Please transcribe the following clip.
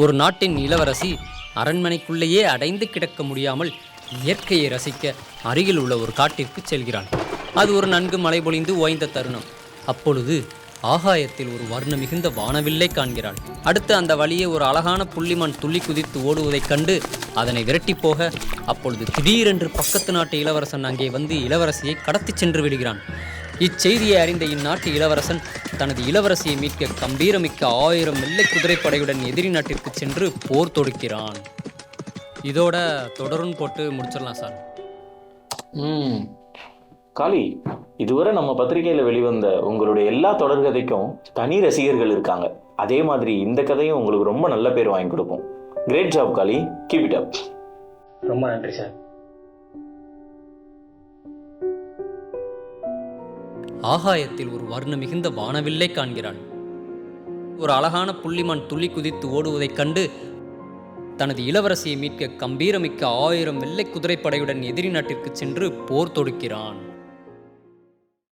ஒரு நாட்டின் இளவரசி அரண்மனைக்குள்ளேயே அடைந்து கிடக்க முடியாமல் இயற்கையை ரசிக்க அருகில் உள்ள ஒரு காட்டிற்கு செல்கிறாள். அது ஒரு நன்கு மழை பொழிந்து ஓய்ந்த தருணம். அப்பொழுது ஆகாயத்தில் ஒரு வர்ண மிகுந்த வானவில்லை காண்கிறாள். அடுத்து அந்த வழியே ஒரு அழகான புள்ளிமான் துள்ளி குதித்து ஓடுவதைக் கண்டு அதனை விரட்டி போக, அப்பொழுது திடீரென்று பக்கத்து நாட்டு இளவரசன் அங்கே வந்து இளவரசியை கடத்தி சென்று விடுகிறான். இச்செய்தியை அறிந்த இந்நாட்டு இளவரசன் தனது இளவரசியை மீட்க கம்பீரமிக்க 1000 வெள்ளை குதிரைப்படையுடன் எதிரி நாட்டிற்கு சென்று போர் தொடுக்கிறான். இதோட தொடரும் போட்டு முடிச்சிடலாம் சார். காளி, இதுவரை நம்ம பத்திரிகையில் வெளிவந்த உங்களுடைய எல்லா தொடர்கதைக்கும் தனி ரசிகர்கள் இருக்காங்க. அதே மாதிரி இந்த கதையும் உங்களுக்கு ரொம்ப நல்ல பேர் வாங்கி கொடுக்கும். Great job Kali, keep it up. ரொம்ப நன்றி சார். ஆகாயத்தில் ஒரு வர்ண மிகுந்த வானவில்லை காண்கிறாள். ஒரு அழகான புள்ளிமான் துள்ளி குதித்து ஓடுவதைக் கண்டு தனது இளவரசியை மீட்க கம்பீரமிக்க 1000 வெள்ளை குதிரைப்படையுடன் எதிரி நாட்டிற்கு சென்று போர் தொடுக்கிறான்.